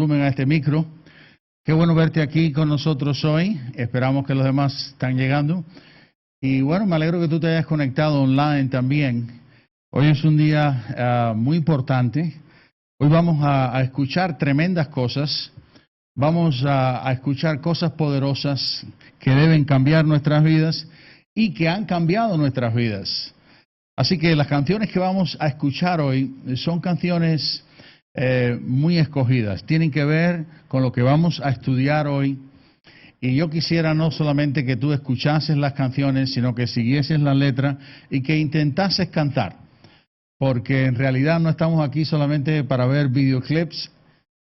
volumen a este micro. Qué bueno verte aquí con nosotros hoy. Esperamos que los demás están llegando. Y bueno, me alegro que tú te hayas conectado online también. Hoy es un día muy importante. Hoy vamos a escuchar tremendas cosas. Vamos a escuchar cosas poderosas que deben cambiar nuestras vidas y que han cambiado nuestras vidas. Así que las canciones que vamos a escuchar hoy son canciones muy escogidas. Tienen que ver con lo que vamos a estudiar hoy. Y yo quisiera no solamente que tú escuchases las canciones, sino que siguieses la letra y que intentases cantar. Porque en realidad no estamos aquí solamente para ver videoclips,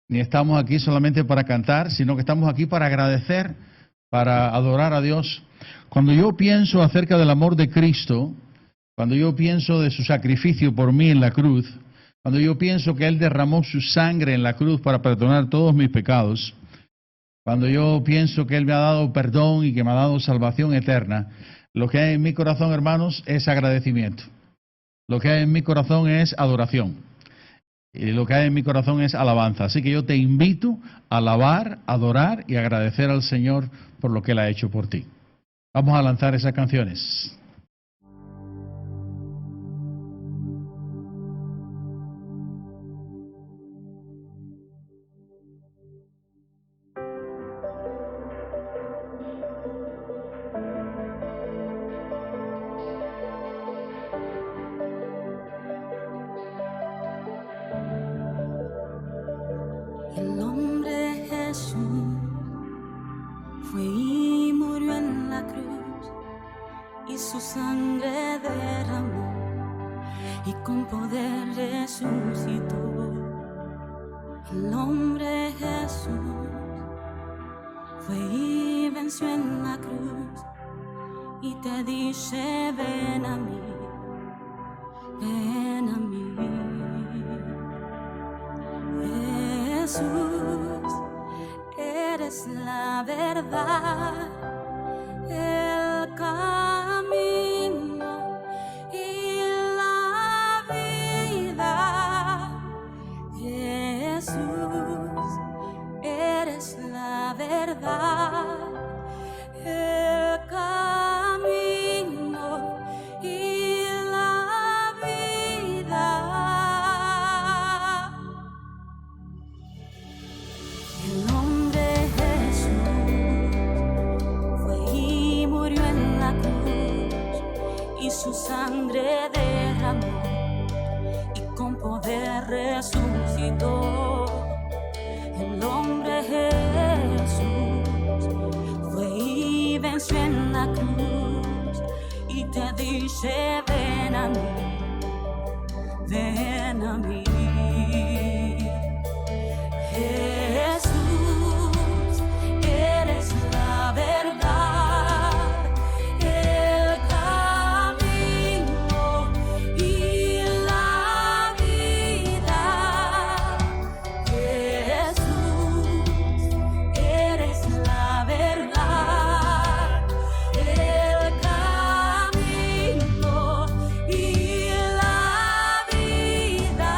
ni estamos aquí solamente para cantar, sino que estamos aquí para agradecer, para adorar a Dios. Cuando yo pienso acerca del amor de Cristo, cuando yo pienso de su sacrificio por mí en la cruz, cuando yo pienso que Él derramó su sangre en la cruz para perdonar todos mis pecados, cuando yo pienso que Él me ha dado perdón y que me ha dado salvación eterna, lo que hay en mi corazón, hermanos, es agradecimiento. Lo que hay en mi corazón es adoración. Y lo que hay en mi corazón es alabanza. Así que yo te invito a alabar, adorar y agradecer al Señor por lo que Él ha hecho por ti. Vamos a lanzar esas canciones. El hombre Jesús fue y murió en la cruz y su sangre derramó y con poder resucitó. El hombre Jesús fue y venció en la cruz y te dice ven a mí, ven a mí. Jesús, eres la verdad, el camino y la vida. Jesús, eres la verdad, el camino y la vida. El hombre Jesús fue y murió en la cruz y su sangre derramó y con poder resucitó. El hombre Jesús fue y venció en la cruz y te dice ven a mí, ven a mí. Jesús, eres la verdad, el camino y la vida. Jesús, eres la verdad, el camino y la vida.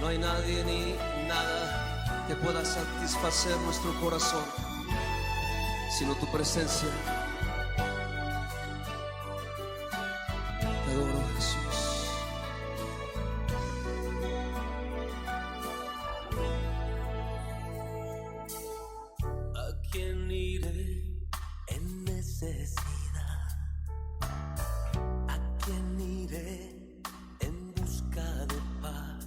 No hay nadie ni nada que pueda satisfacer nuestro corazón, sino tu presencia. Te adoro, Jesús. ¿A quién iré en necesidad? ¿A quién iré en busca de paz?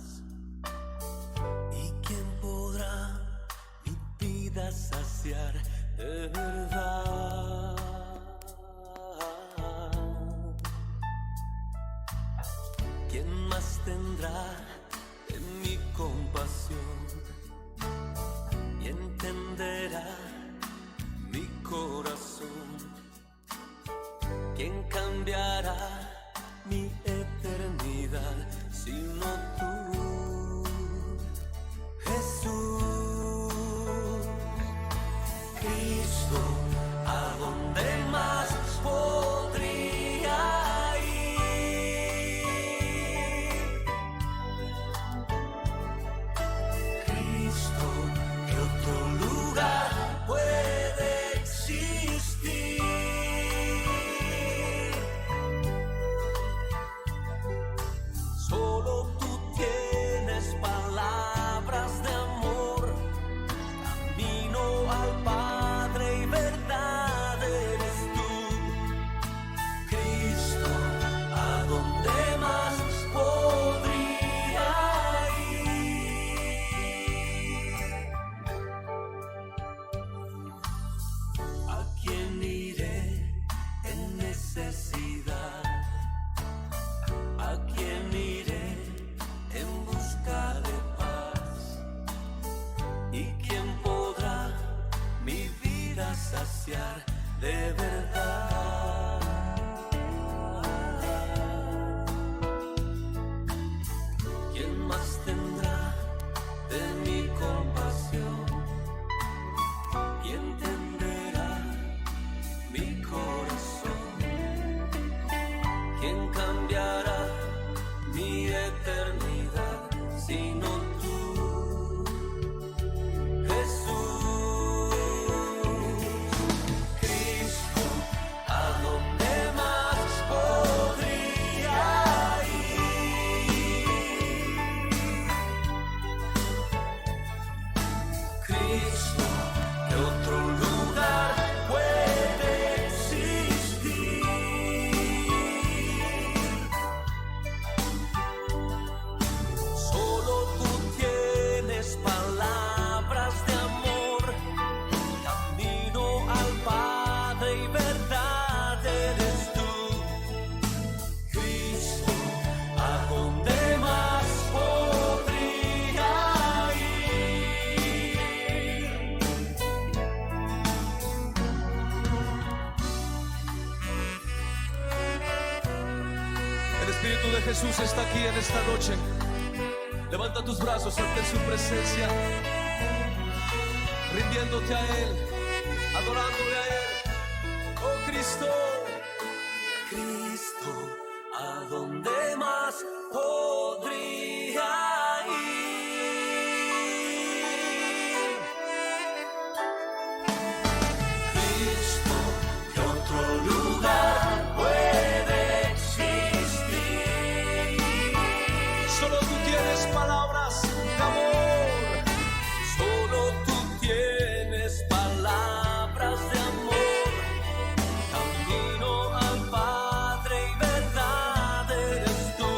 ¿Y quién podrá mi vida saciar de verdad? ¿Quién más tendrá de mi compasión y entenderá mi corazón? ¿Quién cambiará mi eternidad sino tú, Jesús? Cristo, ¿a dónde más podría ir? Cristo, ¿qué otro lugar puede existir? Solo tú tienes palabras de amor, camino al Padre y verdad eres tú. Cristo, ¿a dónde más podría ir? ¿A quién iré en necesidad? ¿A quién iré en busca de paz? ¿Y quién podrá mi vida saciar de verdad? ¿Quién más tendrá de mi compasión y entenderá mi corazón? ¿Quién cambiará mi eternidad sino tú, Jesús? Cristo, ¿a dónde más podría ir? Cristo, ¿qué otro lugar puede existir? Solo tú tienes palabras de amor, camino al Padre y verdad eres tú. Cristo, ¿a dónde más podría ir? El Espíritu de Jesús está aquí en esta noche. Levanta tus brazos ante su presencia, rindiéndote a Él, adorándole a Él. Oh Cristo, Cristo, ¿a dónde más podría ir? Cristo, ¿qué otro lugar puede existir? Solo tú tienes palabras de amor. Solo tú tienes palabras de amor, camino al Padre y verdad eres tú.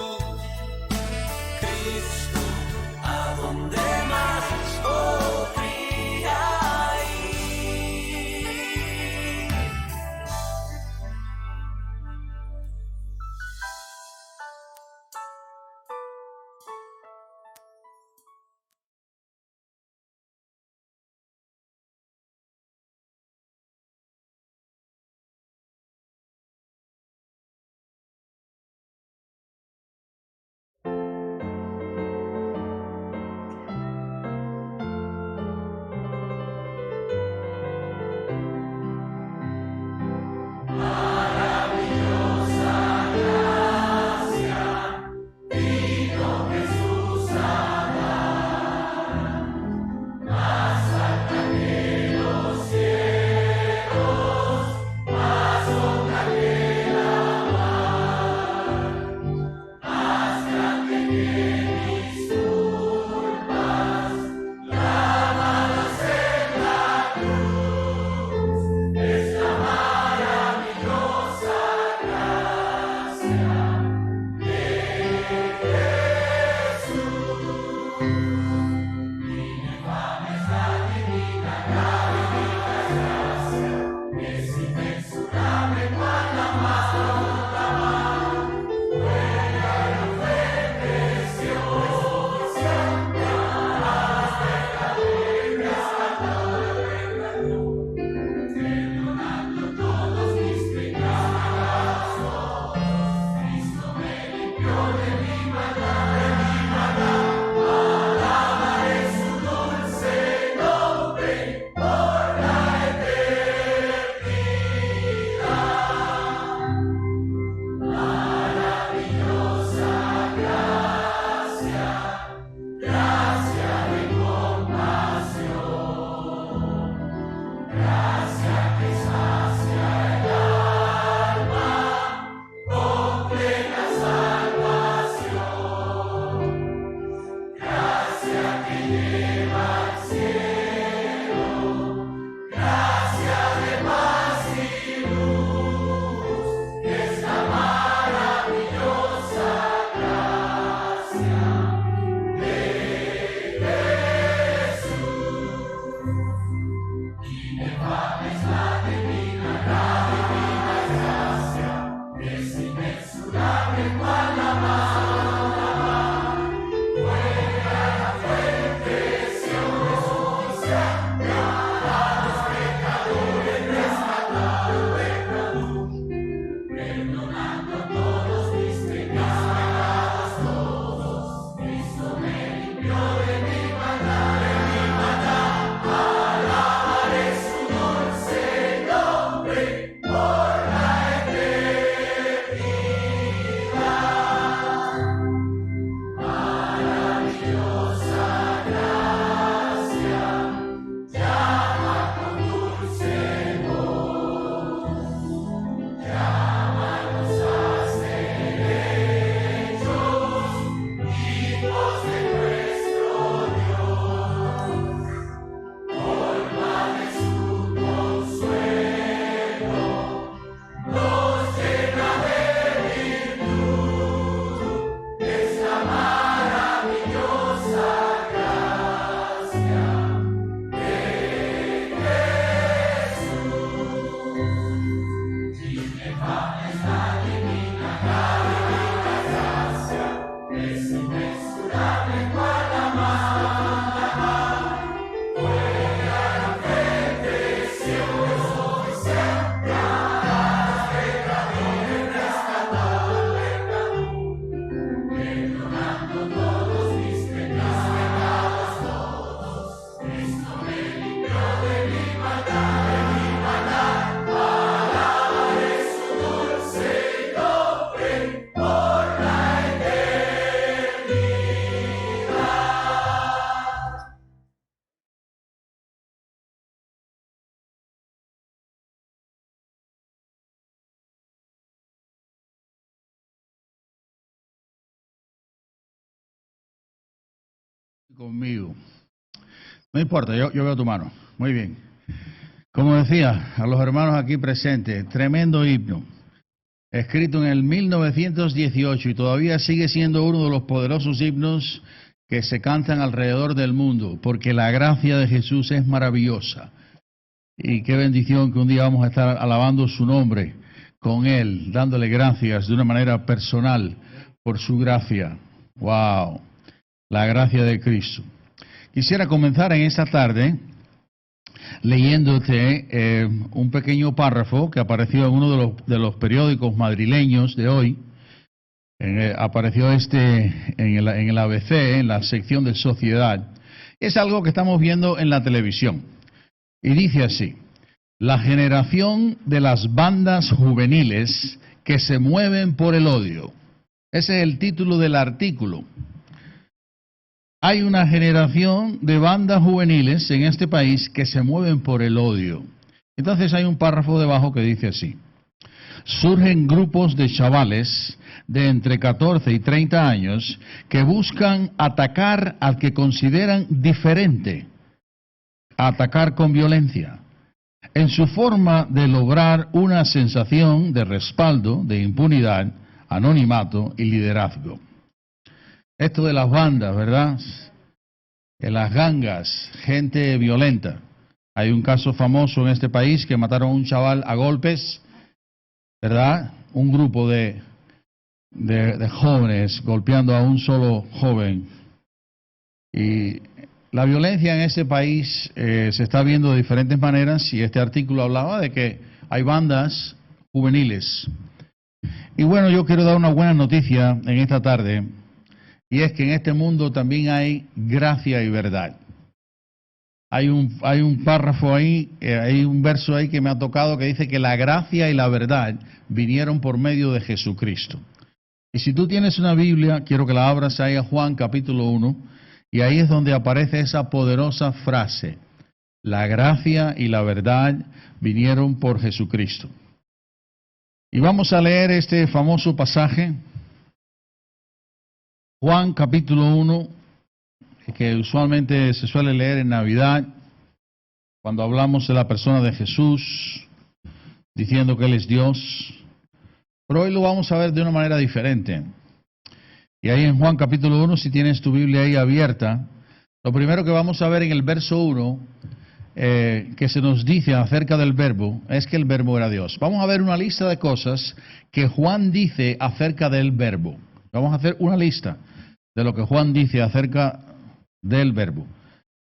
Conmigo. No importa, yo veo tu mano. Muy bien. Como decía, a los hermanos aquí presentes, tremendo himno, escrito en el 1918 y todavía sigue siendo uno de los poderosos himnos que se cantan alrededor del mundo, porque la gracia de Jesús es maravillosa. Y qué bendición que un día vamos a estar alabando su nombre con Él, dándole gracias de una manera personal por su gracia. ¡Wow! La gracia de Cristo. Quisiera comenzar en esta tarde leyéndote un pequeño párrafo que apareció en uno de los periódicos madrileños de hoy. Apareció en el ABC, en la sección de Sociedad. Es algo que estamos viendo en la televisión. Y dice así: la generación de las bandas juveniles que se mueven por el odio. Ese es el título del artículo. Hay una generación de bandas juveniles en este país que se mueven por el odio. Entonces hay un párrafo debajo que dice así: surgen grupos de chavales de entre 14 y 30 años que buscan atacar al que consideran diferente, atacar con violencia, en su forma de lograr una sensación de respaldo, de impunidad, anonimato y liderazgo. Esto de las bandas, ¿verdad? De las gangas, gente violenta. Hay un caso famoso en este país que mataron a un chaval a golpes, ¿verdad? Un grupo de jóvenes golpeando a un solo joven. Y la violencia en ese país se está viendo de diferentes maneras, y este artículo hablaba de que hay bandas juveniles. Y bueno, yo quiero dar una buena noticia en esta tarde. Y es que en este mundo también hay gracia y verdad. Hay un párrafo ahí, hay un verso ahí que me ha tocado que dice que la gracia y la verdad vinieron por medio de Jesucristo. Y si tú tienes una Biblia, quiero que la abras ahí a Juan capítulo 1, y ahí es donde aparece esa poderosa frase: la gracia y la verdad vinieron por Jesucristo. Y vamos a leer este famoso pasaje. Juan capítulo 1, que usualmente se suele leer en Navidad, cuando hablamos de la persona de Jesús, diciendo que Él es Dios. Pero hoy lo vamos a ver de una manera diferente. Y ahí en Juan capítulo 1, si tienes tu Biblia ahí abierta, lo primero que vamos a ver en el verso 1, que se nos dice acerca del verbo, es que el verbo era Dios. Vamos a ver una lista de cosas que Juan dice acerca del verbo. Vamos a hacer una lista de lo que Juan dice acerca del verbo.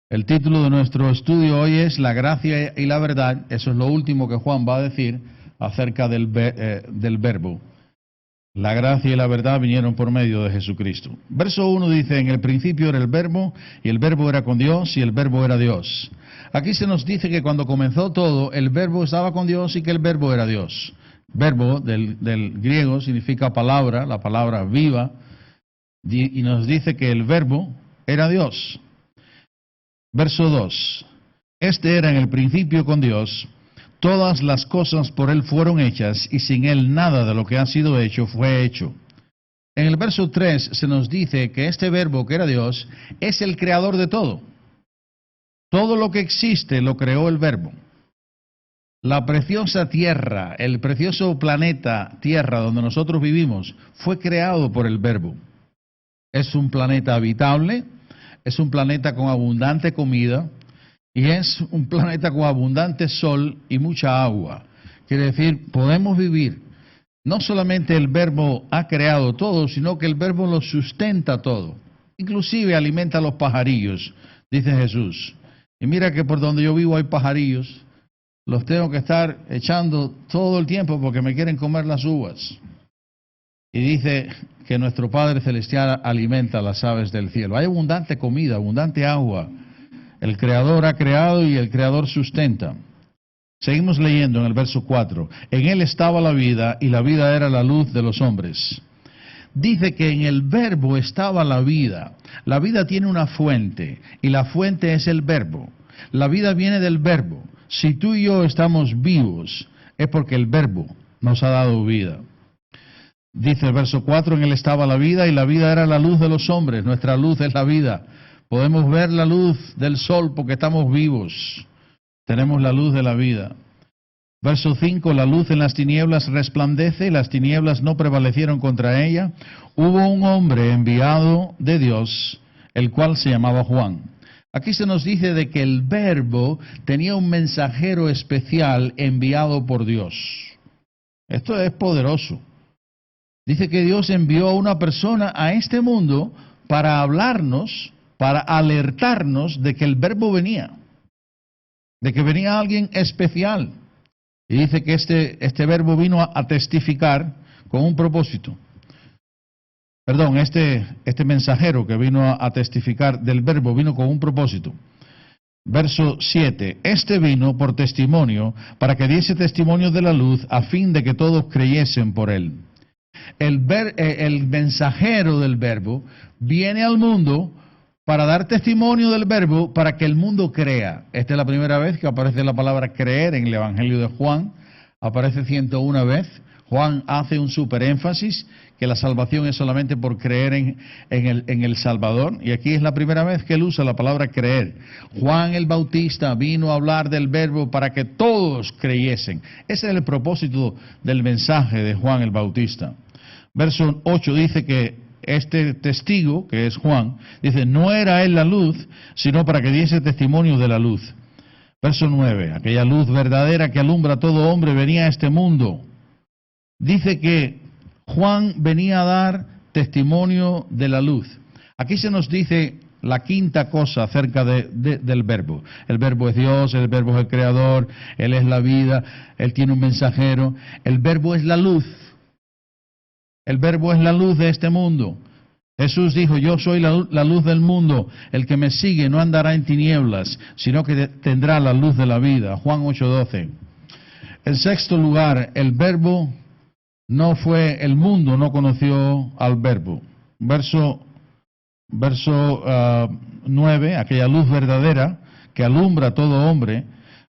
El título de nuestro estudio hoy es La gracia y la verdad. Eso es lo último que Juan va a decir acerca del verbo. La gracia y la verdad vinieron por medio de Jesucristo. Verso 1 dice: en el principio era el verbo, y el verbo era con Dios, y el verbo era Dios. Aquí se nos dice que cuando comenzó todo, el verbo estaba con Dios y que el verbo era Dios. Verbo del griego significa palabra, la palabra viva, y nos dice que el verbo era Dios. Verso 2: este era en el principio con Dios, todas las cosas por Él fueron hechas, y sin Él nada de lo que ha sido hecho fue hecho. En el verso 3 se nos dice que este verbo que era Dios es el creador de todo. Todo lo que existe lo creó el verbo. La preciosa tierra, el precioso planeta Tierra donde nosotros vivimos, fue creado por el verbo. Es un planeta habitable, es un planeta con abundante comida, y es un planeta con abundante sol y mucha agua. Quiere decir, podemos vivir No solamente el Verbo ha creado todo, sino que el Verbo lo sustenta todo. Inclusive alimenta a los pajarillos, dice Jesús. Y mira que por donde yo vivo hay pajarillos. Los tengo que estar echando todo el tiempo porque me quieren comer las uvas. Y dice que nuestro Padre Celestial alimenta a las aves del cielo. Hay abundante comida, abundante agua. El Creador ha creado y el Creador sustenta. Seguimos leyendo en el verso 4. En Él estaba la vida y la vida era la luz de los hombres. Dice que en el Verbo estaba la vida. La vida tiene una fuente y la fuente es el Verbo. La vida viene del Verbo. Si tú y yo estamos vivos es porque el Verbo nos ha dado vida. Dice el verso 4, en Él estaba la vida y la vida era la luz de los hombres. Nuestra luz es la vida. Podemos ver la luz del sol porque estamos vivos. Tenemos la luz de la vida. Verso 5, la luz en las tinieblas resplandece y las tinieblas no prevalecieron contra ella. Hubo un hombre enviado de Dios, el cual se llamaba Juan. Aquí se nos dice de que el Verbo tenía un mensajero especial enviado por Dios. Esto es poderoso. Dice que Dios envió a una persona a este mundo para hablarnos, para alertarnos de que el Verbo venía, de que venía alguien especial. Y dice que este Verbo vino a testificar con un propósito. Perdón, este mensajero que vino a testificar del Verbo vino con un propósito. Verso 7, este vino por testimonio para que diese testimonio de la luz a fin de que todos creyesen por él. El mensajero del Verbo viene al mundo para dar testimonio del Verbo para que el mundo crea. Esta es la primera vez que aparece la palabra creer en el Evangelio de Juan. Aparece 101 veces. Juan hace un super énfasis que la salvación es solamente por creer en el Salvador. Y aquí es la primera vez que él usa la palabra creer. Juan el Bautista vino a hablar del Verbo para que todos creyesen. Ese es el propósito del mensaje de Juan el Bautista. Verso 8 dice que este testigo, que es Juan, dice, no era él la luz, sino para que diese testimonio de la luz. Verso 9, aquella luz verdadera que alumbra a todo hombre venía a este mundo. Dice que Juan venía a dar testimonio de la luz. Aquí se nos dice la quinta cosa acerca del Verbo. El Verbo es Dios, el Verbo es el Creador, Él es la vida, Él tiene un mensajero. El Verbo es la luz. El Verbo es la luz de este mundo. Jesús dijo, yo soy la luz del mundo. El que me sigue no andará en tinieblas, sino que tendrá la luz de la vida. Juan 8:12. En sexto lugar, el Verbo no fue, el mundo no conoció al Verbo. Verso 9, aquella luz verdadera que alumbra a todo hombre,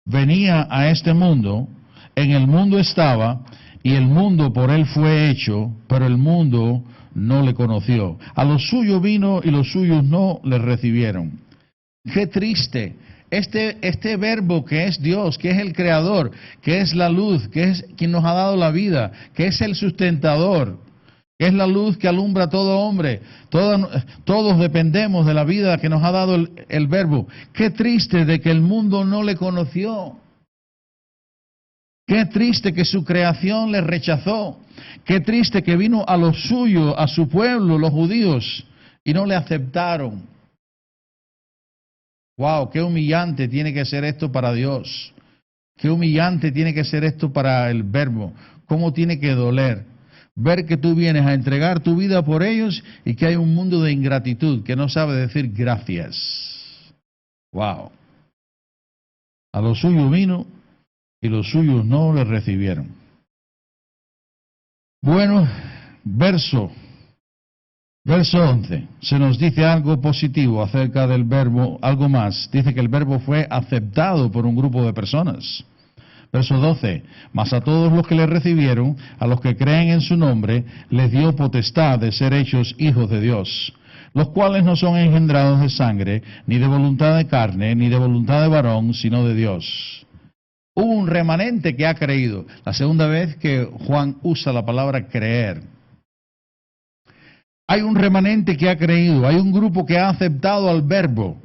venía a este mundo, en el mundo estaba, y el mundo por él fue hecho, pero el mundo no le conoció. A los suyos vino y los suyos no le recibieron. Qué triste. Este Verbo que es Dios, que es el Creador, que es la luz, que es quien nos ha dado la vida, que es el sustentador, que es la luz que alumbra a todo hombre. Todos dependemos de la vida que nos ha dado el Verbo. Qué triste de que el mundo no le conoció. Qué triste que su creación le rechazó. Qué triste que vino a los suyos, a su pueblo, los judíos, y no le aceptaron. Wow, qué humillante tiene que ser esto para Dios. Qué humillante tiene que ser esto para el Verbo. Cómo tiene que doler ver que tú vienes a entregar tu vida por ellos y que hay un mundo de ingratitud que no sabe decir gracias. Wow. A los suyos vino y los suyos no le recibieron. Bueno, verso 11, se nos dice algo positivo acerca del Verbo, algo más. Dice que el Verbo fue aceptado por un grupo de personas. Verso 12, mas a todos los que le recibieron, a los que creen en su nombre, les dio potestad de ser hechos hijos de Dios, los cuales no son engendrados de sangre, ni de voluntad de carne, ni de voluntad de varón, sino de Dios. Hubo un remanente que ha creído. La segunda vez que Juan usa la palabra creer. Hay un remanente que ha creído, hay un grupo que ha aceptado al Verbo.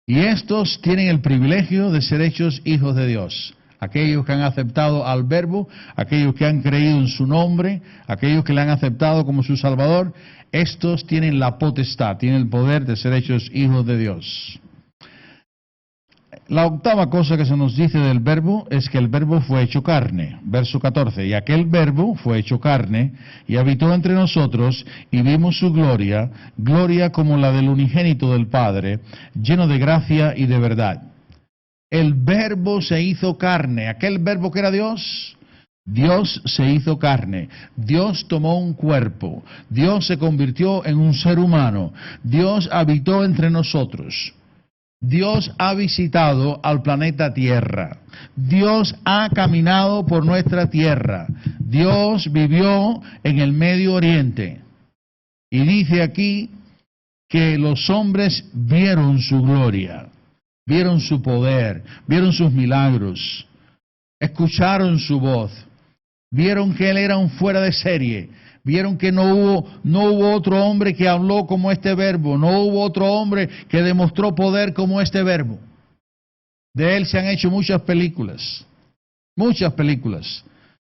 Y estos tienen el privilegio de ser hechos hijos de Dios. aquellos que han aceptado al Verbo, aquellos que han creído en su nombre, aquellos que le han aceptado como su Salvador, estos tienen la potestad, tienen el poder de ser hechos hijos de Dios. La octava cosa que se nos dice del Verbo es que el Verbo fue hecho carne. Verso 14, y aquel Verbo fue hecho carne y habitó entre nosotros y vimos su gloria, gloria como la del unigénito del Padre, lleno de gracia y de verdad. El Verbo se hizo carne, aquel Verbo que era Dios. Dios se hizo carne, Dios tomó un cuerpo, Dios se convirtió en un ser humano, Dios habitó entre nosotros. Dios ha visitado al planeta Tierra. Dios ha caminado por nuestra tierra. Dios vivió en el Medio Oriente. Y dice aquí que los hombres vieron su gloria, vieron su poder, vieron sus milagros, escucharon su voz, vieron que Él era un fuera de serie. Vieron que no hubo otro hombre que habló como este Verbo, no hubo otro hombre que demostró poder como este Verbo. De Él se han hecho muchas películas, muchas películas.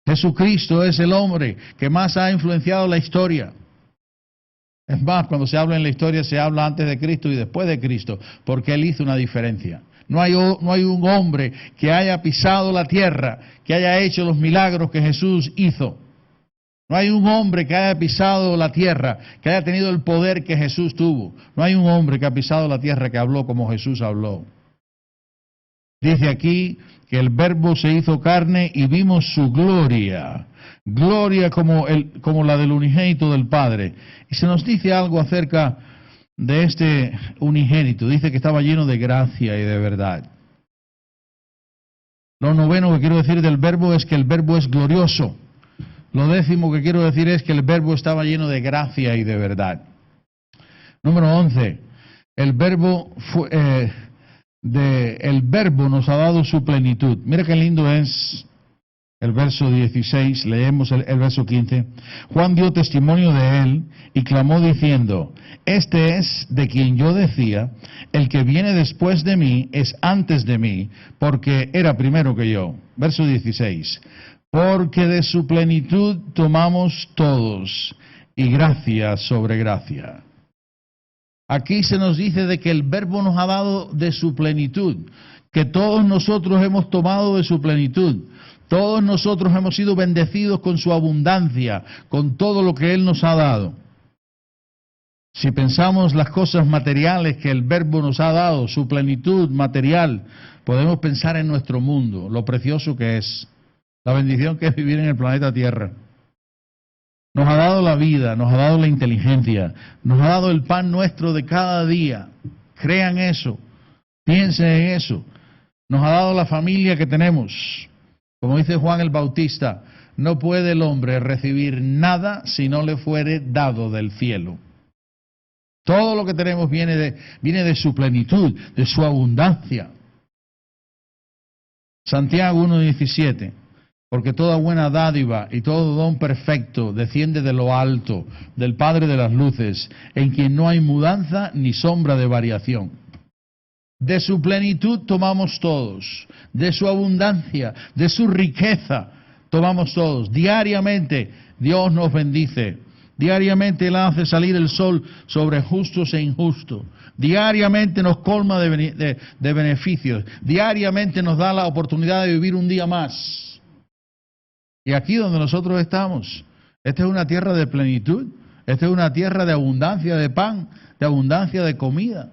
Jesucristo es el hombre que más ha influenciado la historia. Es más, cuando se habla en la historia se habla antes de Cristo y después de Cristo, porque Él hizo una diferencia. No hay un hombre que haya pisado la tierra, que haya hecho los milagros que Jesús hizo. No hay un hombre que haya pisado la tierra, que haya tenido el poder que Jesús tuvo. No hay un hombre que ha pisado la tierra que habló como Jesús habló. Dice aquí que el Verbo se hizo carne y vimos su gloria. Gloria como la del unigénito del Padre. Y se nos dice algo acerca de este unigénito. Dice que estaba lleno de gracia y de verdad. Lo noveno que quiero decir del Verbo es que el Verbo es glorioso. Lo décimo que quiero decir es que el Verbo estaba lleno de gracia y de verdad. Número 11. El Verbo nos ha dado su plenitud. Mira qué lindo es el verso 16. Leemos el verso 15. Juan dio testimonio de él y clamó diciendo: Este es de quien yo decía, el que viene después de mí es antes de mí, porque era primero que yo. Verso 16. Porque de su plenitud tomamos todos, y gracia sobre gracia. Aquí se nos dice de que el Verbo nos ha dado de su plenitud, que todos nosotros hemos tomado de su plenitud. Todos nosotros hemos sido bendecidos con su abundancia, con todo lo que Él nos ha dado. Si pensamos las cosas materiales que el Verbo nos ha dado, su plenitud material, podemos pensar en nuestro mundo, lo precioso que es. La bendición que es vivir en el planeta Tierra. Nos ha dado la vida, nos ha dado la inteligencia, nos ha dado el pan nuestro de cada día. Crean eso, piensen en eso. Nos ha dado la familia que tenemos. Como dice Juan el Bautista, no puede el hombre recibir nada si no le fuere dado del cielo. Todo lo que tenemos viene de su plenitud, de su abundancia. Santiago 1:17. Porque toda buena dádiva y todo don perfecto desciende de lo alto, del Padre de las luces, en quien no hay mudanza ni sombra de variación. De su plenitud tomamos todos, de su abundancia, de su riqueza tomamos todos. Diariamente Dios nos bendice, diariamente Él hace salir el sol sobre justos e injustos. Diariamente nos colma de beneficios, diariamente nos da la oportunidad de vivir un día más. Y aquí donde nosotros estamos, esta es una tierra de plenitud, esta es una tierra de abundancia de pan, de abundancia de comida.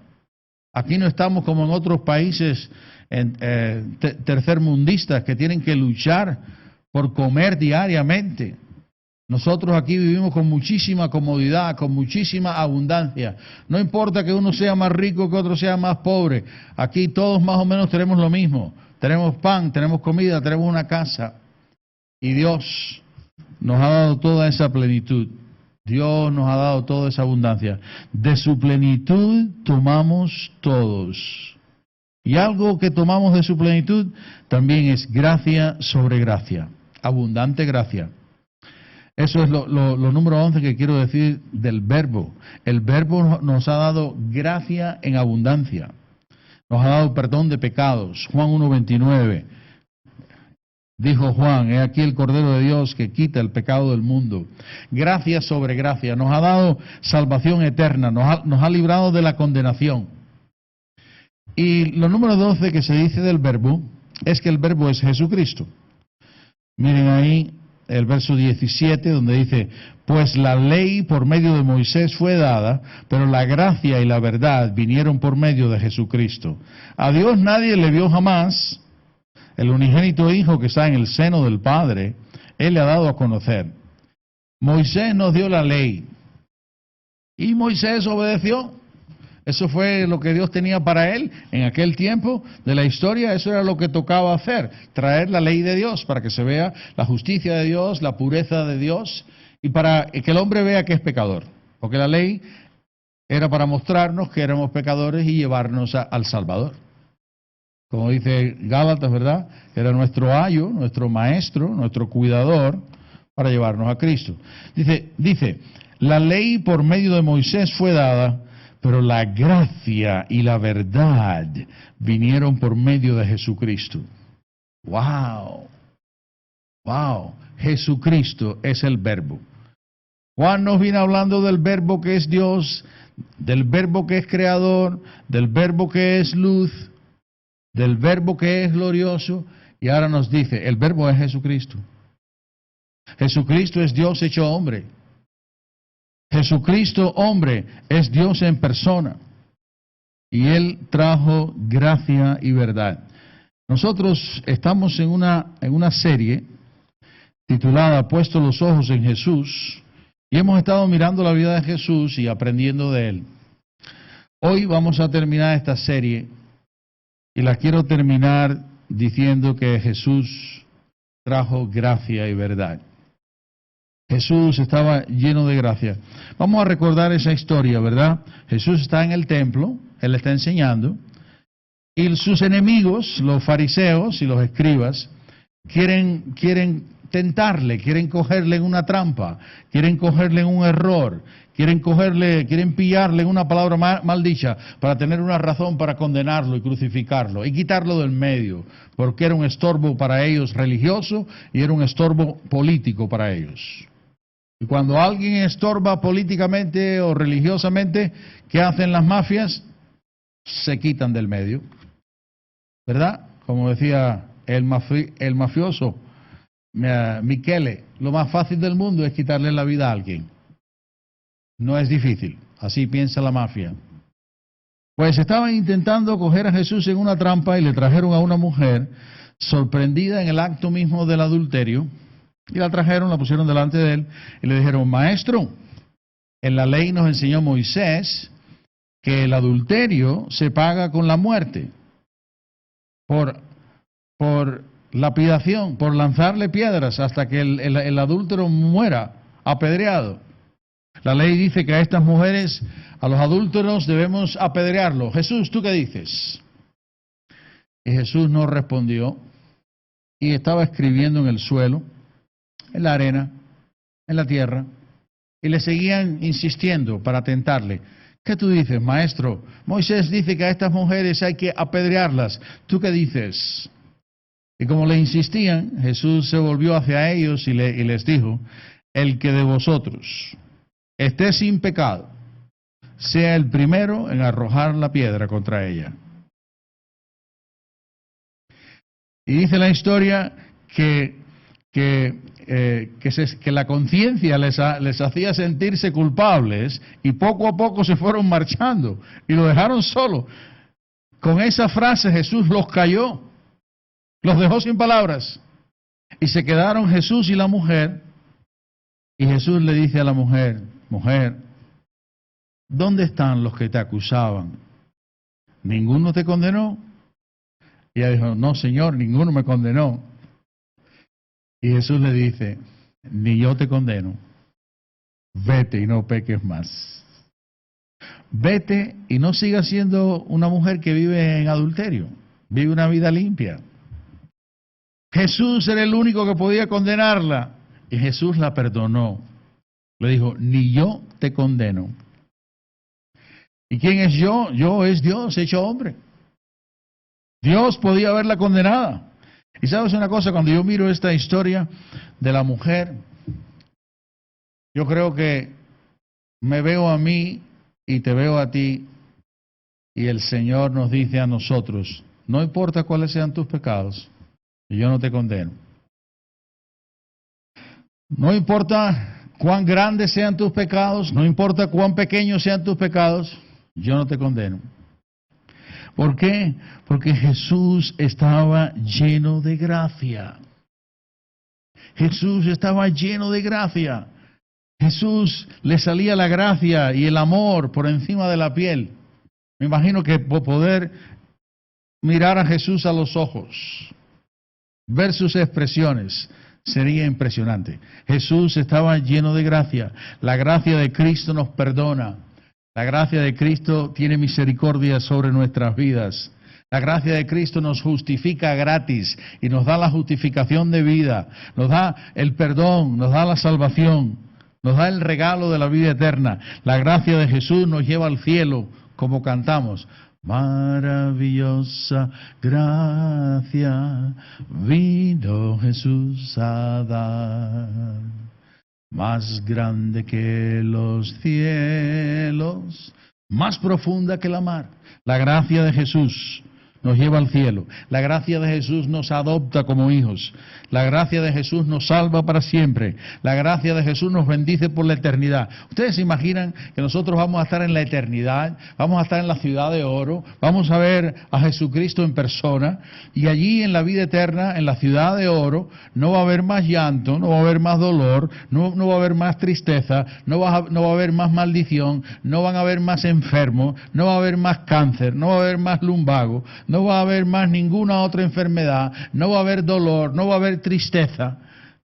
Aquí no estamos como en otros países tercermundistas que tienen que luchar por comer diariamente. Nosotros aquí vivimos con muchísima comodidad, con muchísima abundancia. No importa que uno sea más rico que otro sea más pobre. Aquí todos más o menos tenemos lo mismo. Tenemos pan, tenemos comida, tenemos una casa. Y Dios nos ha dado toda esa plenitud. Dios nos ha dado toda esa abundancia. De su plenitud tomamos todos. Y algo que tomamos de su plenitud también es gracia sobre gracia. Abundante gracia. Eso es lo número 11 que quiero decir del Verbo. El Verbo nos ha dado gracia en abundancia. Nos ha dado perdón de pecados. Juan 1:29. Dijo Juan, he aquí el Cordero de Dios que quita el pecado del mundo. Gracia sobre gracia, nos ha dado salvación eterna, nos ha librado de la condenación. Y lo número 12 que se dice del verbo, es que el verbo es Jesucristo. Miren ahí el verso 17 donde dice, pues la ley por medio de Moisés fue dada, pero la gracia y la verdad vinieron por medio de Jesucristo. A Dios nadie le vio jamás. El unigénito Hijo que está en el seno del Padre, Él le ha dado a conocer. Moisés nos dio la ley y Moisés obedeció. Eso fue lo que Dios tenía para él en aquel tiempo de la historia. Eso era lo que tocaba hacer, traer la ley de Dios para que se vea la justicia de Dios, la pureza de Dios y para que el hombre vea que es pecador. Porque la ley era para mostrarnos que éramos pecadores y llevarnos al Salvador. Como dice Gálatas, ¿verdad? Era nuestro ayo, nuestro maestro, nuestro cuidador para llevarnos a Cristo. Dice, la ley por medio de Moisés fue dada, pero la gracia y la verdad vinieron por medio de Jesucristo. ¡Wow! ¡Wow! Jesucristo es el verbo. Juan nos viene hablando del verbo que es Dios, del verbo que es creador, del verbo que es luz, del verbo que es glorioso, y ahora nos dice, el verbo es Jesucristo. Jesucristo es Dios hecho hombre. Jesucristo, hombre, es Dios en persona. Y Él trajo gracia y verdad. Nosotros estamos en una serie titulada Puesto los ojos en Jesús, y hemos estado mirando la vida de Jesús y aprendiendo de Él. Hoy vamos a terminar esta serie, y la quiero terminar diciendo que Jesús trajo gracia y verdad. Jesús estaba lleno de gracia. Vamos a recordar esa historia, ¿verdad? Jesús está en el templo, Él está enseñando, y sus enemigos, los fariseos y los escribas, quieren tentarle, quieren cogerle en una trampa, quieren cogerle en un error, quieren pillarle en una palabra mal dicha para tener una razón para condenarlo y crucificarlo y quitarlo del medio, porque era un estorbo para ellos religioso y era un estorbo político para ellos. Y cuando alguien estorba políticamente o religiosamente, ¿qué hacen las mafias? Se quitan del medio, ¿verdad? Como decía el mafioso Michele, lo más fácil del mundo es quitarle la vida a alguien. No es difícil, así piensa la mafia. Pues estaban intentando coger a Jesús en una trampa y le trajeron a una mujer sorprendida en el acto mismo del adulterio, y la trajeron, la pusieron delante de él y le dijeron, maestro, en la ley nos enseñó Moisés que el adulterio se paga con la muerte, por lapidación, por lanzarle piedras hasta que el adúltero muera apedreado. La ley dice que a estas mujeres, a los adúlteros, debemos apedrearlos. Jesús, ¿tú qué dices? Y Jesús no respondió y estaba escribiendo en el suelo, en la arena, en la tierra, y le seguían insistiendo para tentarle. ¿Qué tú dices, maestro? Moisés dice que a estas mujeres hay que apedrearlas. ¿Tú qué dices? Y como le insistían, Jesús se volvió hacia ellos y les dijo, el que de vosotros esté sin pecado, sea el primero en arrojar la piedra contra ella. Y dice la historia que la conciencia les hacía sentirse culpables y poco a poco se fueron marchando y lo dejaron solo. Con esa frase Jesús los calló, los dejó sin palabras y se quedaron Jesús y la mujer. Y Jesús le dice a la mujer, mujer, ¿dónde están los que te acusaban? ¿Ninguno te condenó? Y ella dijo, no, Señor, ninguno me condenó. Y Jesús le dice, ni yo te condeno. Vete y no peques más. Vete y no sigas siendo una mujer que vive en adulterio. Vive una vida limpia. Jesús era el único que podía condenarla. Y Jesús la perdonó. Le dijo, ni yo te condeno. ¿Y quién es yo? Yo es Dios hecho hombre. Dios podía haberla condenada. Y sabes una cosa, cuando yo miro esta historia de la mujer, yo creo que me veo a mí y te veo a ti, y el Señor nos dice a nosotros, no importa cuáles sean tus pecados, yo no te condeno. No importa cuán grandes sean tus pecados, no importa cuán pequeños sean tus pecados, yo no te condeno. ¿Por qué? Porque Jesús estaba lleno de gracia. Jesús estaba lleno de gracia. Jesús le salía la gracia y el amor por encima de la piel. Me imagino que por poder mirar a Jesús a los ojos, ver sus expresiones, sería impresionante. Jesús estaba lleno de gracia. La gracia de Cristo nos perdona. La gracia de Cristo tiene misericordia sobre nuestras vidas. La gracia de Cristo nos justifica gratis y nos da la justificación de vida. Nos da el perdón, nos da la salvación, nos da el regalo de la vida eterna. La gracia de Jesús nos lleva al cielo, como cantamos. Maravillosa gracia vino Jesús a dar, más grande que los cielos, más profunda que la mar. La gracia de Jesús nos lleva al cielo. La gracia de Jesús nos adopta como hijos. La gracia de Jesús nos salva para siempre. La gracia de Jesús nos bendice por la eternidad. ¿Ustedes se imaginan que nosotros vamos a estar en la eternidad? Vamos a estar en la ciudad de oro. Vamos a ver a Jesucristo en persona. Y allí en la vida eterna, en la ciudad de oro, no va a haber más llanto, no va a haber más dolor, no va a haber más tristeza, no va a haber más maldición, no van a haber más enfermos, no va a haber más cáncer, no va a haber más lumbago, no va a haber más ninguna otra enfermedad, no va a haber dolor, no va a haber tristeza.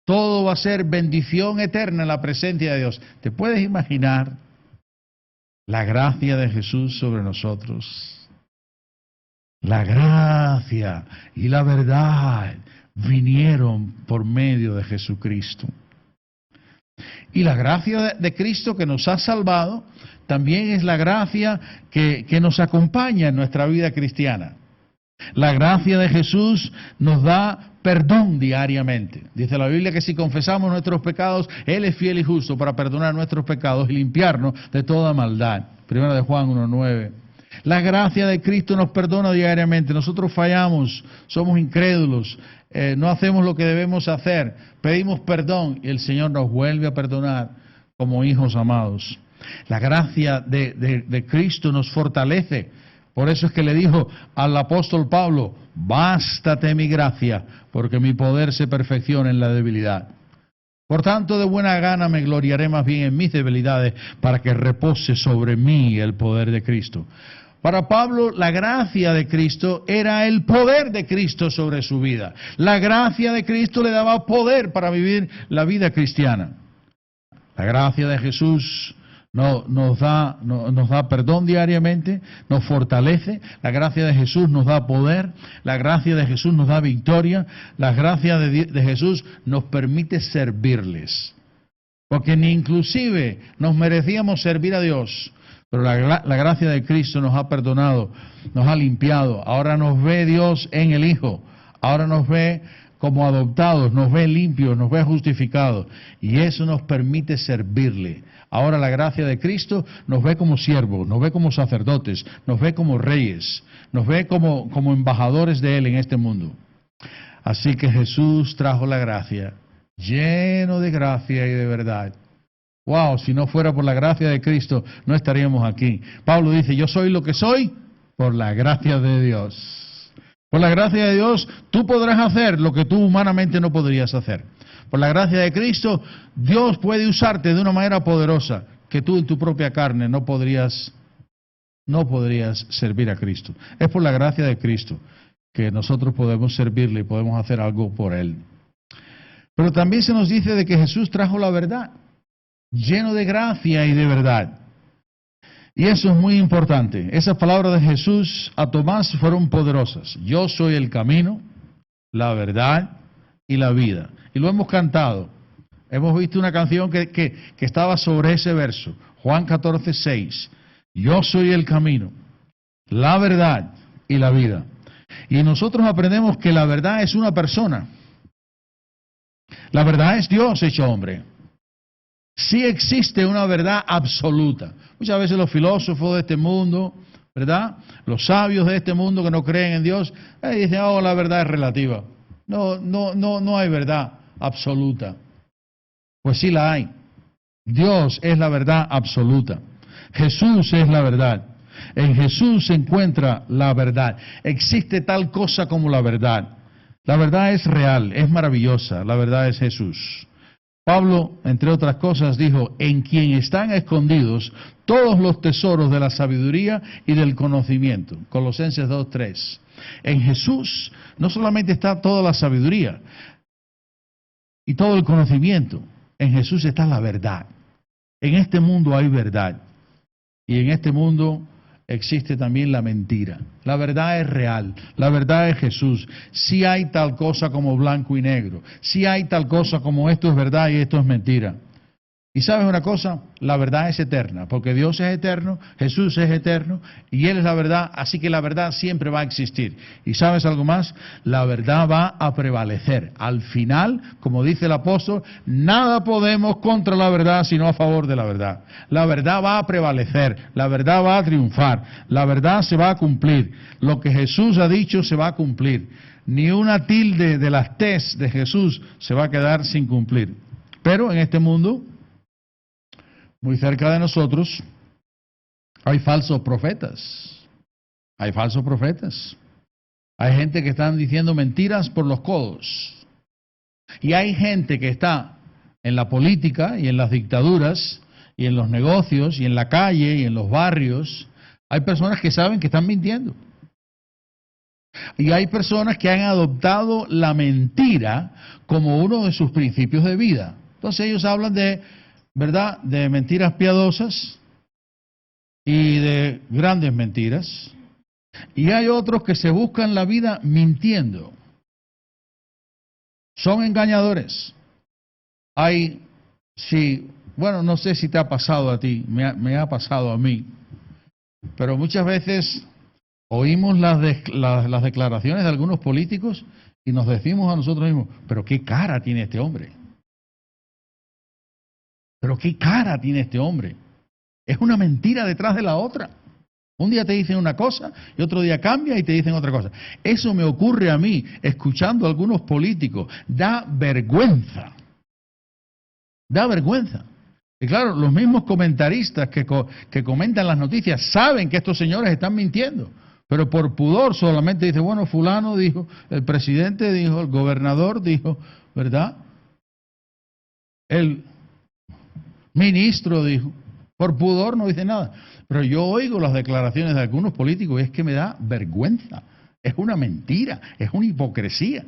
Todo va a ser bendición eterna en la presencia de Dios. ¿Te puedes imaginar la gracia de Jesús sobre nosotros? La gracia y la verdad vinieron por medio de Jesucristo. Y la gracia de Cristo que nos ha salvado también es la gracia que nos acompaña en nuestra vida cristiana. La gracia de Jesús nos da perdón diariamente. Dice la Biblia que si confesamos nuestros pecados, Él es fiel y justo para perdonar nuestros pecados y limpiarnos de toda maldad. Primera de Juan 1:9. La gracia de Cristo nos perdona diariamente. Nosotros fallamos, somos incrédulos, no hacemos lo que debemos hacer, pedimos perdón y el Señor nos vuelve a perdonar como hijos amados. La gracia de Cristo nos fortalece. Por eso es que le dijo al apóstol Pablo, bástate mi gracia, porque mi poder se perfecciona en la debilidad. Por tanto, de buena gana me gloriaré más bien en mis debilidades, para que repose sobre mí el poder de Cristo. Para Pablo, la gracia de Cristo era el poder de Cristo sobre su vida. La gracia de Cristo le daba poder para vivir la vida cristiana. La gracia de Jesús nos da perdón diariamente, nos fortalece. La gracia de Jesús nos da poder, la gracia de Jesús nos da victoria, la gracia de Jesús nos permite servirles. Porque ni inclusive nos merecíamos servir a Dios, pero la gracia de Cristo nos ha perdonado, nos ha limpiado. Ahora nos ve Dios en el Hijo, ahora nos ve como adoptados, nos ve limpios, nos ve justificados, y eso nos permite servirle. Ahora la gracia de Cristo nos ve como siervos, nos ve como sacerdotes, nos ve como reyes, nos ve como embajadores de Él en este mundo. Así que Jesús trajo la gracia, lleno de gracia y de verdad. Wow, si no fuera por la gracia de Cristo, no estaríamos aquí. Pablo dice, yo soy lo que soy por la gracia de Dios. Por la gracia de Dios, tú podrás hacer lo que tú humanamente no podrías hacer. Por la gracia de Cristo, Dios puede usarte de una manera poderosa que tú en tu propia carne no podrías servir a Cristo. Es por la gracia de Cristo que nosotros podemos servirle y podemos hacer algo por Él. Pero también se nos dice de que Jesús trajo la verdad, lleno de gracia y de verdad. Y eso es muy importante. Esas palabras de Jesús a Tomás fueron poderosas. Yo soy el camino, la verdad y la vida. Y lo hemos cantado. Hemos visto una canción que estaba sobre ese verso. Juan 14:6. Yo soy el camino, la verdad y la vida. Y nosotros aprendemos que la verdad es una persona. La verdad es Dios hecho hombre. Sí existe una verdad absoluta. Muchas veces los filósofos de este mundo, ¿verdad? Los sabios de este mundo que no creen en Dios, dicen, oh, la verdad es relativa. No hay verdad absoluta. Pues sí la hay. Dios es la verdad absoluta. Jesús es la verdad. En Jesús se encuentra la verdad. Existe tal cosa como la verdad. La verdad es real, es maravillosa. La verdad es Jesús. Pablo, entre otras cosas, dijo, en quien están escondidos todos los tesoros de la sabiduría y del conocimiento. Colosenses 2:3. En Jesús no solamente está toda la sabiduría y todo el conocimiento, en Jesús está la verdad. En este mundo hay verdad y en este mundo existe también la mentira. La verdad es real, la verdad es Jesús. Sí hay tal cosa como blanco y negro, sí hay tal cosa como esto es verdad y esto es mentira. Y sabes una cosa, la verdad es eterna, porque Dios es eterno, Jesús es eterno y Él es la verdad, así que la verdad siempre va a existir. Y sabes algo más, la verdad va a prevalecer. Al final, como dice el apóstol, nada podemos contra la verdad sino a favor de la verdad. La verdad va a prevalecer, la verdad va a triunfar, la verdad se va a cumplir. Lo que Jesús ha dicho se va a cumplir. Ni una tilde de las T's de Jesús se va a quedar sin cumplir. Pero en este mundo, muy cerca de nosotros, hay falsos profetas. Hay falsos profetas. Hay gente que están diciendo mentiras por los codos. Y hay gente que está en la política y en las dictaduras y en los negocios y en la calle y en los barrios. Hay personas que saben que están mintiendo. Y hay personas que han adoptado la mentira como uno de sus principios de vida. Entonces ellos hablan de, ¿verdad?, de mentiras piadosas y de grandes mentiras. Y hay otros que se buscan la vida mintiendo. Son engañadores. Bueno, no sé si te ha pasado a ti, me ha pasado a mí. Pero muchas veces oímos las declaraciones de algunos políticos y nos decimos a nosotros mismos, pero qué cara tiene este hombre. Pero qué cara tiene este hombre. Es una mentira detrás de la otra. Un día te dicen una cosa y otro día cambia y te dicen otra cosa. Eso me ocurre a mí, escuchando a algunos políticos. Da vergüenza. Da vergüenza. Y claro, los mismos comentaristas que comentan las noticias saben que estos señores están mintiendo. Pero por pudor solamente dice, bueno, fulano dijo, el presidente dijo, el gobernador dijo, ¿verdad? El ministro dijo. Por pudor no dice nada. Pero yo oigo las declaraciones de algunos políticos y es que me da vergüenza. Es una mentira, es una hipocresía.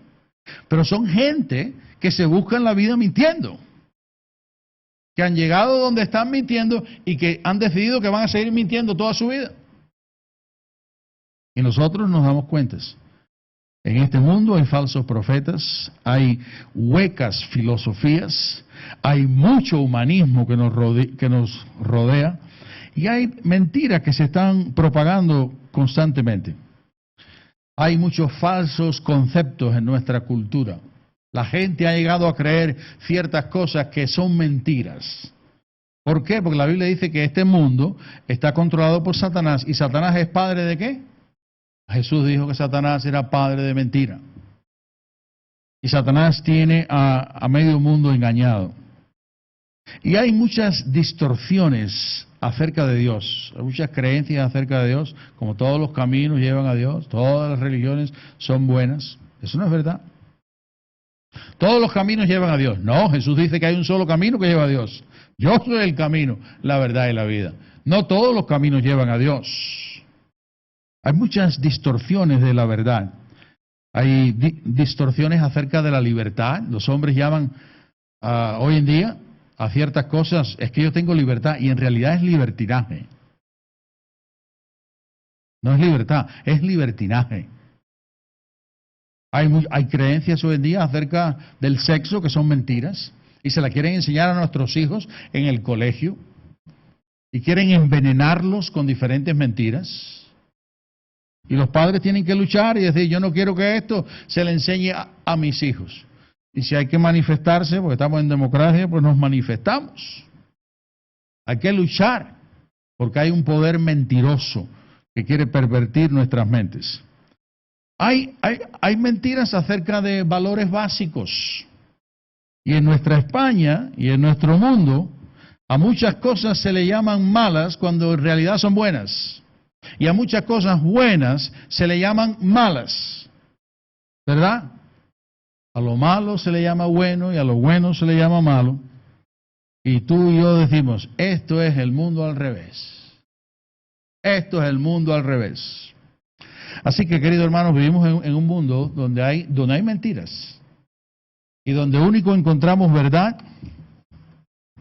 Pero son gente que se buscan la vida mintiendo. Que han llegado donde están mintiendo y que han decidido que van a seguir mintiendo toda su vida. Y nosotros nos damos cuenta. En este mundo hay falsos profetas, hay huecas filosofías, hay mucho humanismo que nos rodea y hay mentiras que se están propagando constantemente. Hay muchos falsos conceptos en nuestra cultura. La gente ha llegado a creer ciertas cosas que son mentiras. ¿Por qué? Porque la Biblia dice que este mundo está controlado por Satanás. ¿Y Satanás es padre de qué? Jesús dijo que Satanás era padre de mentira. Y Satanás tiene a medio mundo engañado. Y hay muchas distorsiones acerca de Dios, hay muchas creencias acerca de Dios, como todos los caminos llevan a Dios, todas las religiones son buenas. Eso no es verdad. Todos los caminos llevan a Dios. No, Jesús dice que hay un solo camino que lleva a Dios. Yo soy el camino, la verdad y la vida. No todos los caminos llevan a Dios. Hay muchas distorsiones de la verdad. Hay distorsiones acerca de la libertad. Los hombres llaman hoy en día a ciertas cosas, es que yo tengo libertad, y en realidad es libertinaje. No es libertad, es libertinaje. Hay creencias hoy en día acerca del sexo que son mentiras y se la quieren enseñar a nuestros hijos en el colegio y quieren envenenarlos con diferentes mentiras. Y los padres tienen que luchar y decir, yo no quiero que esto se le enseñe a mis hijos. Y si hay que manifestarse, porque estamos en democracia, pues nos manifestamos. Hay que luchar, porque hay un poder mentiroso que quiere pervertir nuestras mentes. Hay mentiras acerca de valores básicos. Y en nuestra España y en nuestro mundo, a muchas cosas se le llaman malas cuando en realidad son buenas. Y a muchas cosas buenas se le llaman malas. ¿Verdad? A lo malo se le llama bueno y a lo bueno se le llama malo. Y tú y yo decimos, esto es el mundo al revés. Esto es el mundo al revés. Así que, queridos hermanos, vivimos en un mundo donde hay mentiras. Y donde único encontramos verdad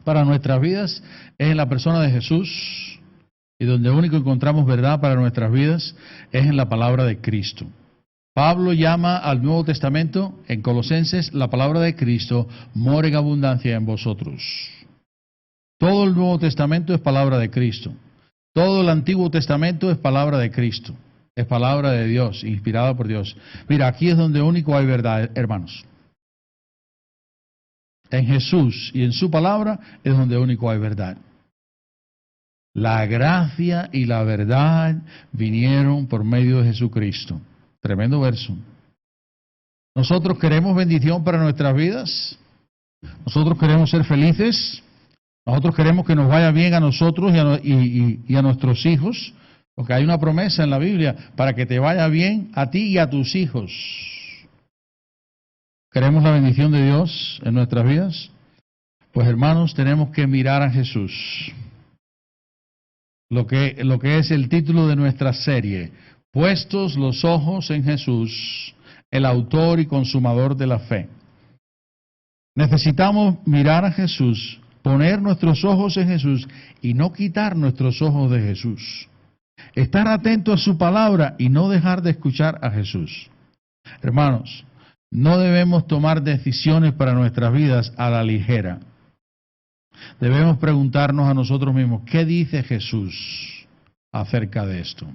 para nuestras vidas es en la persona de Jesús. Y donde único encontramos verdad para nuestras vidas es en la palabra de Cristo. Pablo llama al Nuevo Testamento, en Colosenses, la palabra de Cristo, mora en abundancia en vosotros. Todo el Nuevo Testamento es palabra de Cristo. Todo el Antiguo Testamento es palabra de Cristo. Es palabra de Dios, inspirada por Dios. Mira, aquí es donde único hay verdad, hermanos. En Jesús y en su palabra es donde único hay verdad. La gracia y la verdad vinieron por medio de Jesucristo. Tremendo verso. Nosotros queremos bendición para nuestras vidas. Nosotros queremos ser felices. Nosotros queremos que nos vaya bien a nosotros y a nuestros hijos. Porque hay una promesa en la Biblia para que te vaya bien a ti y a tus hijos. ¿Queremos la bendición de Dios en nuestras vidas? Pues hermanos, tenemos que mirar a Jesús. Lo que es el título de nuestra serie, puestos los ojos en Jesús, el autor y consumador de la fe. Necesitamos mirar a Jesús, poner nuestros ojos en Jesús y no quitar nuestros ojos de Jesús. Estar atento a su palabra y no dejar de escuchar a Jesús. Hermanos, no debemos tomar decisiones para nuestras vidas a la ligera. Debemos preguntarnos a nosotros mismos, ¿qué dice Jesús acerca de esto?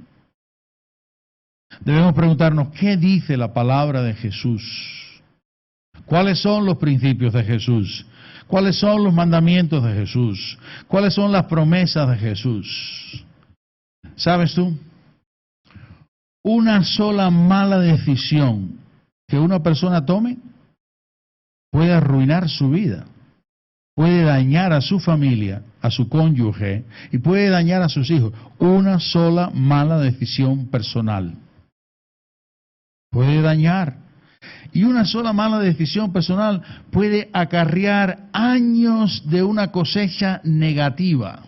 Debemos preguntarnos, ¿qué dice la palabra de Jesús? ¿Cuáles son los principios de Jesús? ¿Cuáles son los mandamientos de Jesús? ¿Cuáles son las promesas de Jesús? ¿Sabes tú? Una sola mala decisión que una persona tome puede arruinar su vida, puede dañar a su familia, a su cónyuge y puede dañar a sus hijos. Una sola mala decisión personal puede dañar. Y una sola mala decisión personal puede acarrear años de una cosecha negativa.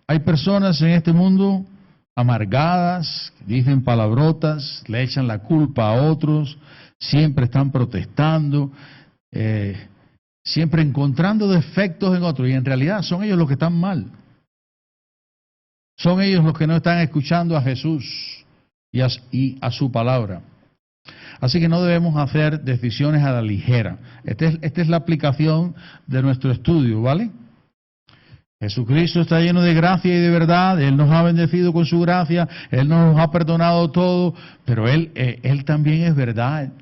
Hay personas en este mundo amargadas, dicen palabrotas, le echan la culpa a otros, siempre están protestando, siempre encontrando defectos en otros, y en realidad son ellos los que están mal. Son ellos los que no están escuchando a Jesús y a su palabra. Así que no debemos hacer decisiones a la ligera. Esta es la aplicación de nuestro estudio, ¿vale? Jesucristo está lleno de gracia y de verdad, Él nos ha bendecido con su gracia, Él nos ha perdonado todo, pero Él también es verdad,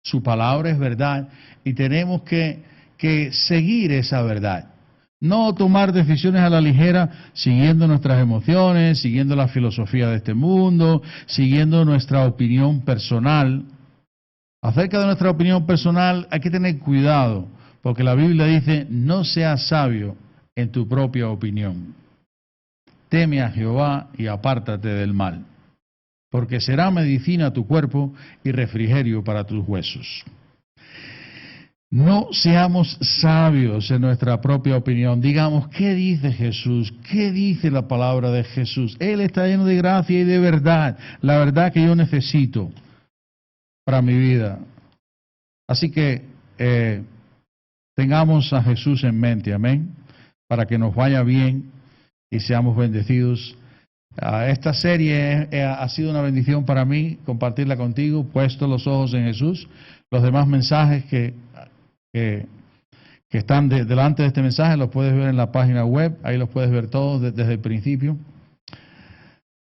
su palabra es verdad, y tenemos que seguir esa verdad. No tomar decisiones a la ligera siguiendo nuestras emociones, siguiendo la filosofía de este mundo, siguiendo nuestra opinión personal. Acerca de nuestra opinión personal hay que tener cuidado, porque la Biblia dice, no seas sabio en tu propia opinión. Teme a Jehová y apártate del mal, porque será medicina a tu cuerpo y refrigerio para tus huesos. No seamos sabios en nuestra propia opinión. Digamos, ¿qué dice Jesús? ¿Qué dice la palabra de Jesús? Él está lleno de gracia y de verdad, la verdad que yo necesito para mi vida. Así que tengamos a Jesús en mente, amén, para que nos vaya bien y seamos bendecidos. Esta serie ha sido una bendición para mí, compartirla contigo, puesto los ojos en Jesús. Los demás mensajes que están delante de este mensaje los puedes ver en la página web, ahí los puedes ver todos desde el principio.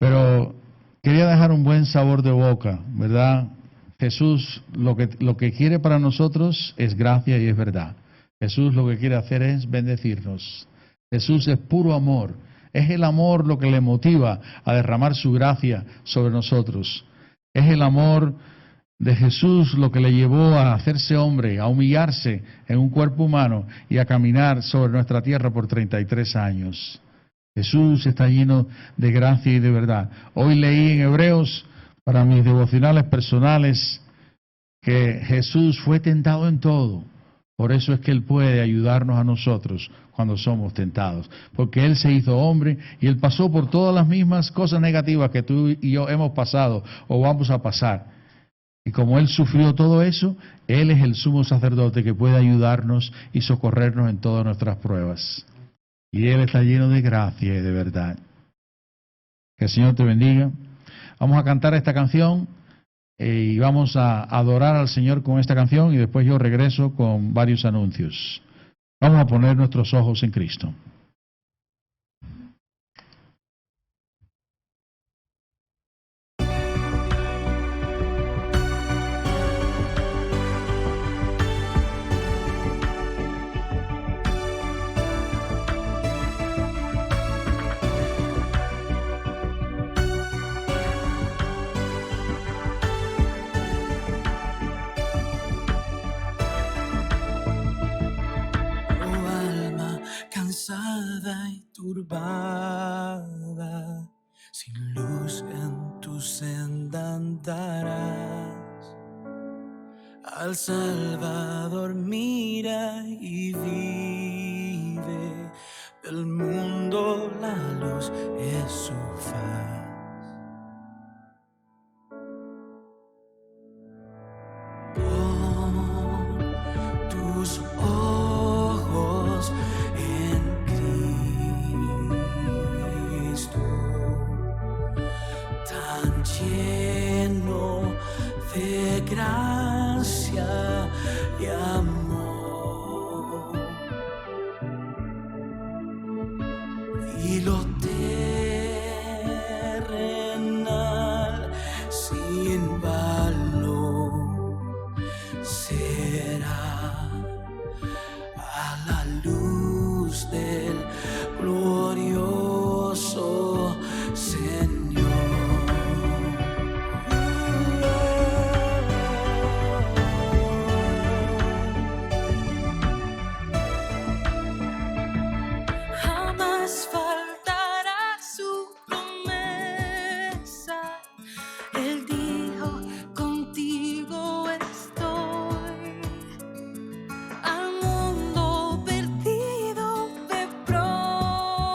Pero quería dejar un buen sabor de boca, ¿verdad? Jesús lo que quiere para nosotros es gracia y es verdad. Jesús lo que quiere hacer es bendecirnos. Jesús es puro amor. Es el amor lo que le motiva a derramar su gracia sobre nosotros. Es el amor de Jesús lo que le llevó a hacerse hombre, a humillarse en un cuerpo humano y a caminar sobre nuestra tierra por 33 años. Jesús está lleno de gracia y de verdad. Hoy leí en Hebreos, para mis devocionales personales, que Jesús fue tentado en todo. Por eso es que Él puede ayudarnos a nosotros cuando somos tentados. Porque Él se hizo hombre y Él pasó por todas las mismas cosas negativas que tú y yo hemos pasado o vamos a pasar. Y como Él sufrió todo eso, Él es el sumo sacerdote que puede ayudarnos y socorrernos en todas nuestras pruebas. Y Él está lleno de gracia y de verdad. Que el Señor te bendiga. Vamos a cantar esta canción y vamos a adorar al Señor con esta canción y después yo regreso con varios anuncios. Vamos a poner nuestros ojos en Cristo. Oh alma cansada y turbada, sin luz en tu senda andarás. Al Salvador mira y vive, del mundo la luz es su faz. Pon tus ojos en Cristo, tan lleno de gracia y amor, y lo terrenal sin valor será a la luz del glorioso Señor. Jamás faltará su promesa. Él dijo, contigo estoy. Al mundo perdido ve pronto.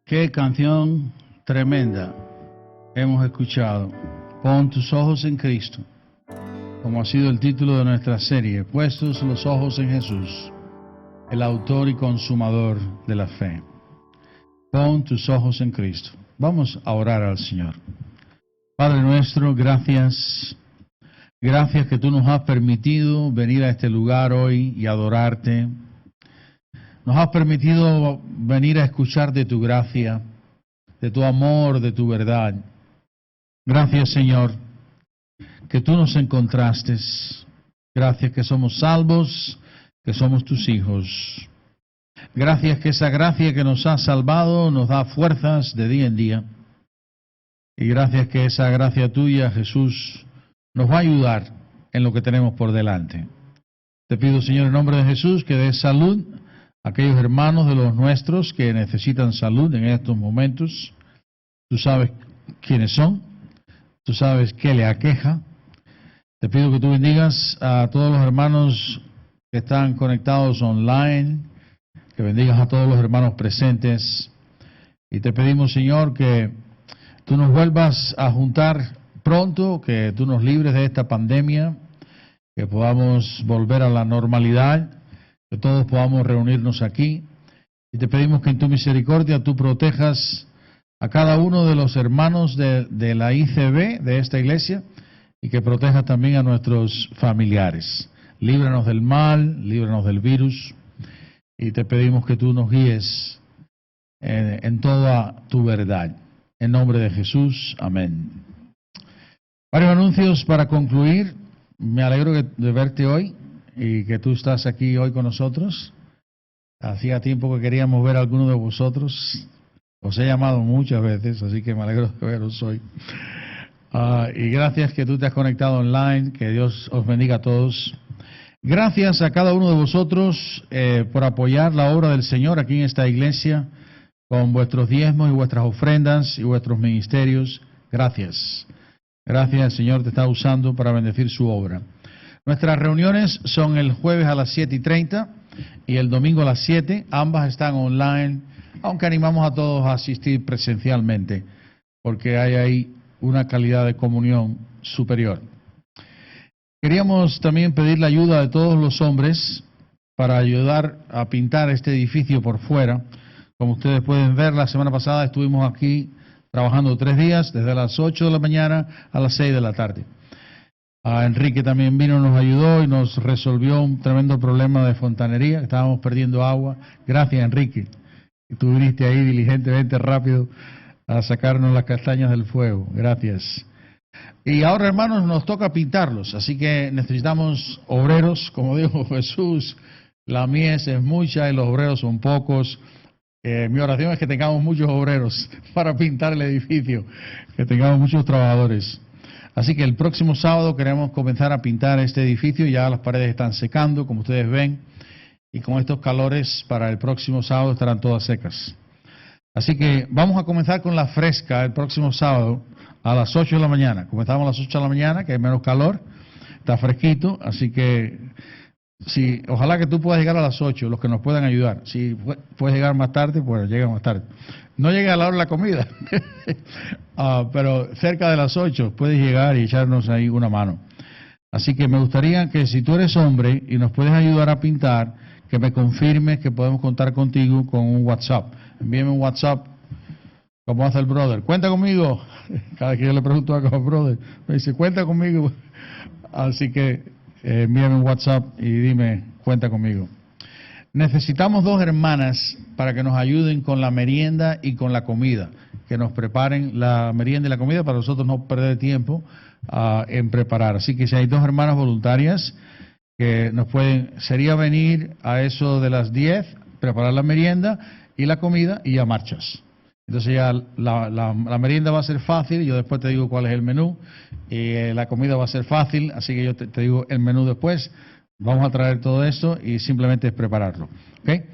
Qué canción tremenda hemos escuchado. Pon tus ojos en Cristo, como ha sido el título de nuestra serie, puestos los ojos en Jesús, el autor y consumador de la fe. Pon tus ojos en Cristo. Vamos a orar al Señor. Padre nuestro, gracias. Gracias que tú nos has permitido venir a este lugar hoy y adorarte. Nos has permitido venir a escuchar de tu gracia, de tu amor, de tu verdad. Gracias, Señor, que tú nos encontraste. Gracias que somos salvos, que somos tus hijos. Gracias que esa gracia que nos ha salvado nos da fuerzas de día en día. Y gracias que esa gracia tuya, Jesús, nos va a ayudar en lo que tenemos por delante. Te pido, Señor, en nombre de Jesús, que des salud a aquellos hermanos de los nuestros que necesitan salud en estos momentos. Tú sabes quiénes son, tú sabes qué le aqueja. Te pido que tú bendigas a todos los hermanos que están conectados online, que bendigas a todos los hermanos presentes. Y te pedimos, Señor, que tú nos vuelvas a juntar pronto, que tú nos libres de esta pandemia, que podamos volver a la normalidad, que todos podamos reunirnos aquí. Y te pedimos que en tu misericordia tú protejas a cada uno de los hermanos de la ICB, de esta iglesia, y que protejas también a nuestros familiares. Líbranos del mal, líbranos del virus, y te pedimos que tú nos guíes en toda tu verdad. En nombre de Jesús, amén. Varios anuncios para concluir. Me alegro de verte hoy y que tú estás aquí hoy con nosotros. Hacía tiempo que queríamos ver a alguno de vosotros. Os he llamado muchas veces, así que me alegro de veros hoy. Y gracias que tú te has conectado online. Que Dios os bendiga a todos. Gracias a cada uno de vosotros por apoyar la obra del Señor aquí en esta iglesia con vuestros diezmos y vuestras ofrendas y vuestros ministerios. Gracias. Gracias, el Señor te está usando para bendecir su obra. Nuestras reuniones son el jueves a las 7:30 y el domingo a las 7. Ambas están online, aunque animamos a todos a asistir presencialmente, porque hay ahí una calidad de comunión superior. Queríamos también pedir la ayuda de todos los hombres para ayudar a pintar este edificio por fuera. Como ustedes pueden ver, la semana pasada estuvimos aquí trabajando 3 días, desde las 8 de la mañana a las 6 de la tarde. Enrique también vino, nos ayudó y nos resolvió un tremendo problema de fontanería. Estábamos perdiendo agua. Gracias, Enrique. Tú viniste ahí diligentemente, rápido, a sacarnos las castañas del fuego. Gracias. Y ahora, hermanos, nos toca pintarlos. Así que necesitamos obreros, como dijo Jesús. La mies es mucha y los obreros son pocos. Mi oración es que tengamos muchos obreros para pintar el edificio, que tengamos muchos trabajadores. Así que el próximo sábado queremos comenzar a pintar este edificio. Ya las paredes están secando, como ustedes ven, y con estos calores para el próximo sábado estarán todas secas. Así que vamos a comenzar con la fresca el próximo sábado a las 8 de la mañana. Comenzamos a las 8 de la mañana, que hay menos calor, está fresquito, así que sí, ojalá que tú puedas llegar a las 8, los que nos puedan ayudar. Si puedes llegar más tarde, pues llega más tarde. No llegue a la hora de la comida, pero cerca de las 8 puedes llegar y echarnos ahí una mano. Así que me gustaría que si tú eres hombre y nos puedes ayudar a pintar, que me confirmes que podemos contar contigo con un WhatsApp. Envíame un WhatsApp, como hace el brother. Cuenta conmigo. Cada vez que yo le pregunto a el brother, me dice, cuenta conmigo. Así que envíame un WhatsApp y dime, cuenta conmigo. Necesitamos 2 hermanas para que nos ayuden con la merienda y con la comida, que nos preparen la merienda y la comida para nosotros no perder tiempo en preparar. Así que si hay 2 hermanas voluntarias que nos pueden, sería venir a eso de las 10, preparar la merienda y la comida y ya marchas. Entonces ya la merienda va a ser fácil, yo después te digo cuál es el menú, y la comida va a ser fácil, así que yo te digo el menú después. Vamos a traer todo esto y simplemente es prepararlo. ¿Okay?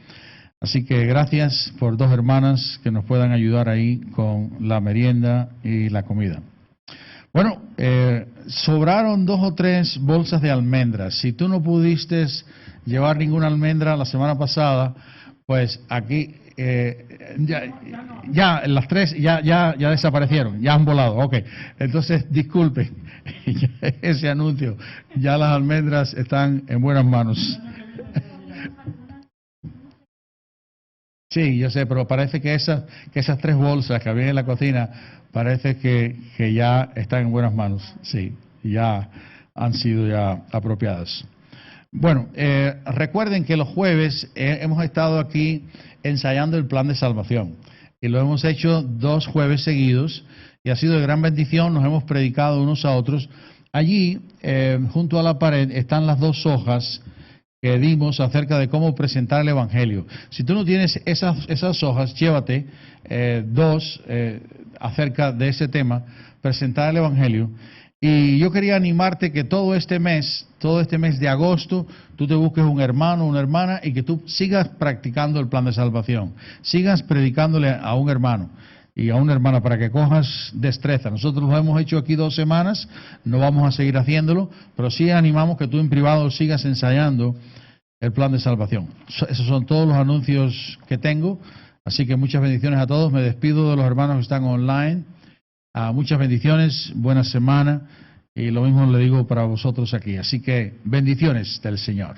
Así que gracias por 2 hermanas que nos puedan ayudar ahí con la merienda y la comida. Bueno, sobraron 2 o 3 bolsas de almendras. Si tú no pudiste llevar ninguna almendra la semana pasada, Pues aquí ya las 3 ya desaparecieron, ya han volado. Ok, entonces disculpen ese anuncio. Ya las almendras están en buenas manos. Sí, yo sé, pero parece que esas 3 bolsas que había en la cocina parece que ya están en buenas manos. Sí, ya han sido ya apropiadas. Bueno, recuerden que los jueves hemos estado aquí ensayando el plan de salvación y lo hemos hecho 2 jueves seguidos y ha sido de gran bendición, nos hemos predicado unos a otros. Allí, junto a la pared, están las 2 hojas que dimos acerca de cómo presentar el Evangelio. Si tú no tienes esas hojas, llévate 2 acerca de ese tema, presentar el Evangelio. Y yo quería animarte que todo este mes de agosto, tú te busques un hermano o una hermana y que tú sigas practicando el plan de salvación. Sigas predicándole a un hermano y a una hermana para que cojas destreza. Nosotros lo hemos hecho aquí 2 semanas, no vamos a seguir haciéndolo, pero sí animamos que tú en privado sigas ensayando el plan de salvación. Esos son todos los anuncios que tengo, así que muchas bendiciones a todos. Me despido de los hermanos que están online. Muchas bendiciones, buena semana y lo mismo le digo para vosotros aquí. Así que bendiciones del Señor.